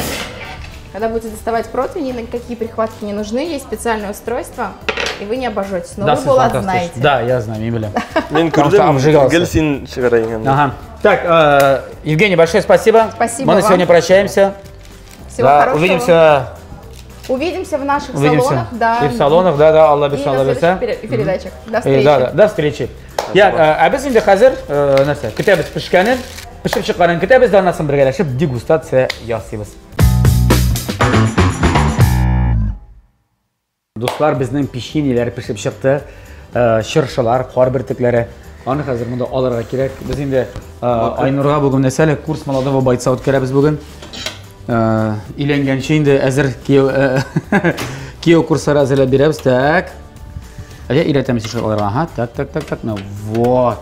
Когда будете доставать противни, никакие прихватки не нужны, есть специальное устройство, и вы не обожжетесь. Но Да, вы Булат фантастично. знаете. Да, я знаю, Мимиля. Мен Потому что көрдім, обжигался. гел сен шығарайын. Ага. Так, Евгений, большое спасибо. Спасибо Мы на вам. сегодня прощаемся. Всего Да, хорошего. увидимся В наших салонах, да. и в салонах, да, Алла И без на Алла без. следующих передачах. До встречи. Да, до встречи. Я, biz endi hozir narsa, kitobimiz pishgani, pishib chiqqan kitobimiz donasini birgalashib degustatsiya yasaymiz. Do'stlar, bizning pishinilar pishib chiqdi. Shirshilar, qor birtiklari. Ani hozir bunda olirga kerak. Biz endi Aynurga bugun nasalik kurs молодого бойца o'tkazamiz bugun. Ilangancha endi hozir kiyov kurslari hazırlab beramiz. Tak. Aja iratamiz shu olirga. Ha, tak. Вот.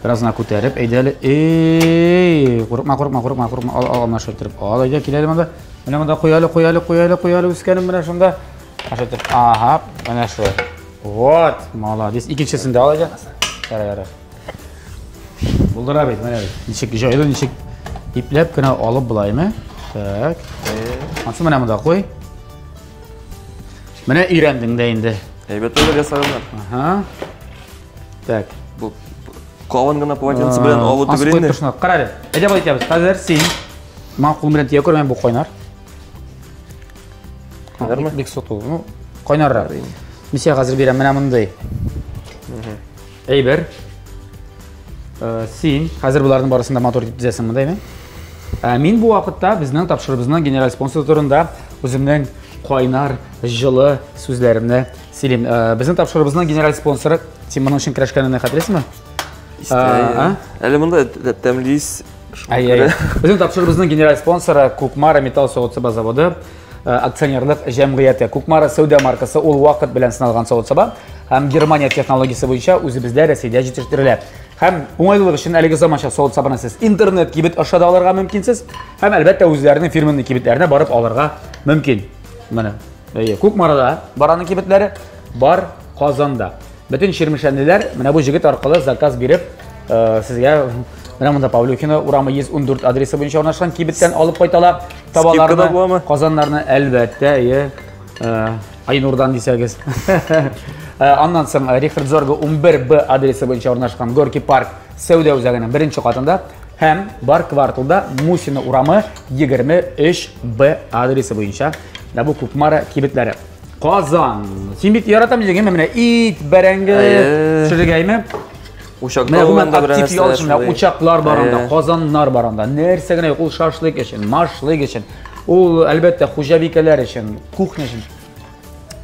Birazdan ko'tarib, aydali. Qo'rqma. Ol, mana shu turib. Ol, ayda kelaylik mana. Mana bunda qo'yali o'skanim mana shunda. Mana shu turib. Aha, mana shu. Вот, молодец. Ikkinchisini ol aja. Yara. Buldurab ayt, mana bu. Nechik joydan nechik iplabgina olib bulaymi? Tak. Mana bunda qo'y. Mana o'randing-da endi. Heybet olur yasaranlar. Aha. Tak. Bu kovan gana polotенце bilan ovutib Asıl berindi. şuna qaraydi. Ejab aytamiz. Hozir sen ma'qul bilan tiya ko'rman bu qo'ynar. Qaynarmi? Bek sotu. Qo'ynarroq. Misya hozir beraman mana bunday. Eyber. Sen hozir bularning borasida motor yetkazasanmi deymi? Men bu vaqtda bizning topshirig'imizning general sponsor turida o'zimning qo'ynar, jili so'zlarimni silim. Bizning topshirig'imizning general sponsori sen mana shuni kirashganini xotirasizmi? Әлі мұнда тәмлейіз. Bizim topshirig'imizning general sponsori Kukmara Metal Sovutsaba zavodi aksionerlik jamiyati. Kukmara Saudiya markasi ul vaqt bilan sinalgan sovutsaba ham Germaniya texnologiyasi bo'yicha o'zimizda Rossiyada yetishtiriladi. Ham o'ng'aylik uchun haligi zamoncha sovutsabani siz internet kibit oshada olirga mumkinsiz. Ham albatta o'zlarining firmaning kibitlarini borib olirga mumkin. Mana Kukmarada barani kibitlari bor Qozonda. Bütün shirmishandilar mana bu yigit orqali zakaz berib sizga mana bunda Pavlyukina Urama 114 adresi bo'yicha o'rnashgan kibitdan olib qo'ytalar. Tobalarni, qozonlarni albatta, Aynurdan desangiz. Ondan so'ng Richard Zorga 11B adresi bo'yicha o'rnashgan Gorki Park Saudiya o'zagining birinchi qavatida ham bar kvartalda Musina Urama 23B adresi bo'yicha bu Kukmara kibitlari. Qozon. Simbit yaratamiz degan mana it, barangi tushirgaymi? Uçaklar olanda bir narsa. Uçaklar baranda, qozonlar baranda. Nersagina yo'q, shashlik uchun, mashlik uchun. U albatta xo'javikalar uchun, kuxnya uchun.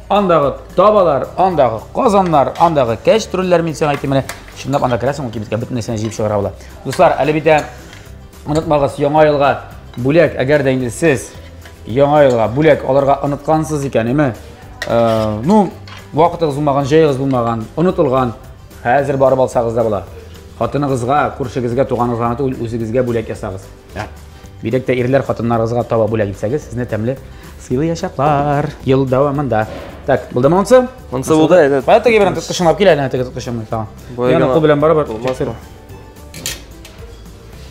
Andagı tabalar, andagı qozonlar, andagı kastrullar men sen aytdim mana shunda anda kirasizmi kibitga bitta narsani yeb chiqara oladi. Do'stlar, albatta unutmag'asiz yangi yilga bo'lak agarda endi siz yangi yilga bo'lak olirga unutgansiz ekanmi? Vaqtingiz bo'lmagan, joyingiz bo'lmagan, unutilgan, hozir borib olsangiz da bo'ladi. Xotiningizga, ko'rshingizga, tug'aningizga, o'zingizga bo'lak yasangiz. Birekda erlar xotinlaringizga toba bo'lak etsangiz, sizni tamli siyli yashaqlar yil davomida. Tak, bo'ldimi onsa? Onsa bo'ldi, ayt. Bayatga bilan tutqishimab kelaydi, aytaga tutqishimni, tamam. Yana qo'l bilan barabar tekshir.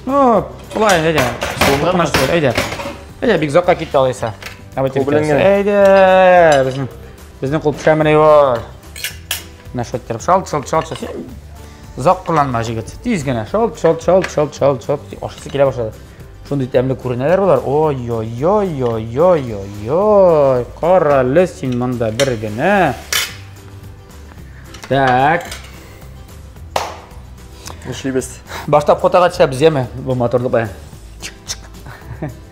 Hop, qulay, ayda. So'ndirmasdir, ayda. Ayda, bigzoqqa ketdi olaysa. Qo'l bilan ayda, bizning qo'l pishamini yo'q. Nashottirib, shalt. Uzoq qilinma yigit. Tezgina, shalt. Oshisi kela boshladi. Shu Шундай тәмле күренәләр булар. Ой, каралы син монда бер генә. Так. Эшлибез. Баштап фотога төшәбез, яме? Бу моторлы бая.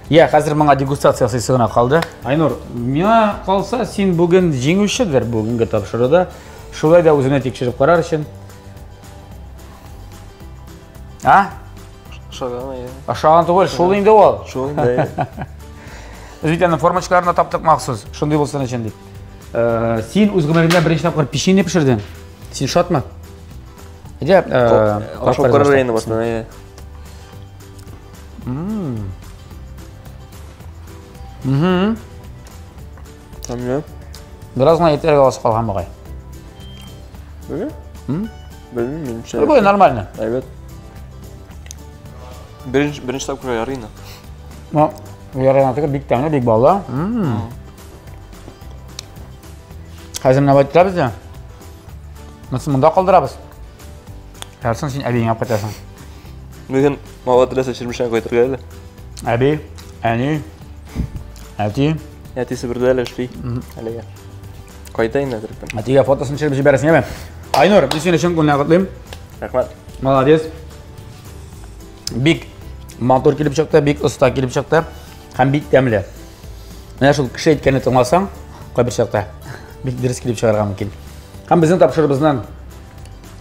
Я, хәзер моңа дегустация ясыйсы гына калды. Айнур, миңа калса, син бүген җиңүчедер бүгенге тапшыруда. Шулай да үзеңне тикшереп карар өчен. Шаган, Ашаган түгел, шул инде ул. Шул инде. Без бит аны формачкаларына таптык махсус. Шундый булсын өчен дип. Син үз гомереңдә беренче тапкыр печенье пешердең. Син шатмы? Иде, Ашап карар инде басна. Тамам. Biraz гына етәргә алып калган бугай. Белмим, Бу нормально. Evet. Birinci tapkır yarıyına. Ну, ярына тигә бик тәмле, бик баллы. Хәзер менә байтырабыз да. Моны монда калдырабыз. Ярсын син әбиңә кайтасың. Бugün mavatrə seçilmişən qoyturğa elə. Әби, әни, әти. Әтisi burada elə işli. Әлегә. Кайта инде директор. Әтигә фотосын төшереп җибәрәсең, яме? Айнур, без сине чын күңелдән котлыйм. Рәхмәт. Молодец. Бик матур килеп чыкты, бик оста килеп чыкты. Һәм бик тәмле. Менә шул кеше әйткәнне тыңласаң, кайбер чакта бик дөрес килеп чыгарга мөмкин. Һәм безнең тапшырыбыздан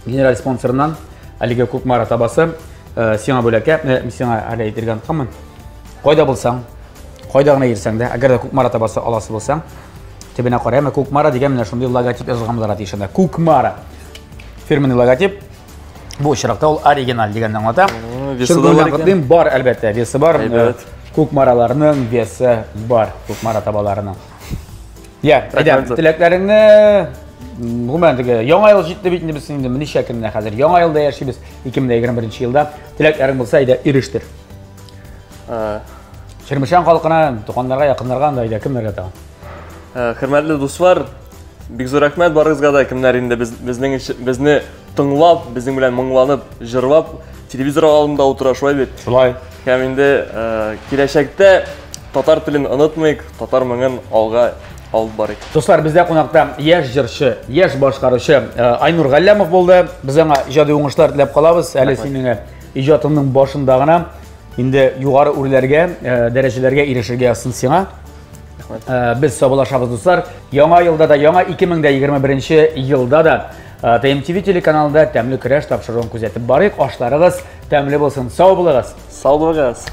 генераль спонсорыннан әлегә Кукмара табасы сиңа бүләккә, мин сиңа әле әйтергән кымын. Кайда булсаң, кайда гына йөрсәң дә, әгәр дә Кукмара табасы аласы булсаң, төбенә карайма, Кукмара дигән менә шундый логотип язылганлар тишендә. Кукмара. Фирменный логотип. Бу очракта ул оригиналь дигәнне аңлата. Шундый бар әлбәттә, весы бар. Кукмараларның весы бар, Кукмара табаларының. Я, әйдә, теләкләреңне гомумән теге яңа ел җитте бит инде без инде ничә көннән хәзер. Яңа елда яшибез 2021 елда. Теләкләрең булса, әйдә, ирештер. Шермешән халкына, туганнарга, якыннарга да әйдә, кемнәргә тагын. Хөрмәтле дуслар, бик зур рәхмәт барыгызга да, кемнәр инде безне тыңлап, безнең белән моңланып, җырлап, телевизор алдында утыра шулай бит. Шулай. Һәм инде киләчәктә татар телен онытмыйк, татар моңын алга алып барыйк. Дуслар, бездә кунакта яшь җырчы, яшь башкаручы Айнур Галләмов булды. Без аңа иҗади уңышлар теләп калабыз. Әле синең иҗатыңның башында гына инде югары үрләргә, дәрәҗәләргә ирешергә ясын сиңа. Без саубуллашабыз, дуслар. Яңа елда да, яңа 2021 елда да TMTV телеканалында тәмле көрәш тапшыруын күзәтеп барыйк. Ашларыгыз тәмле булсын. Сау булыгыз. Сау булыгыз.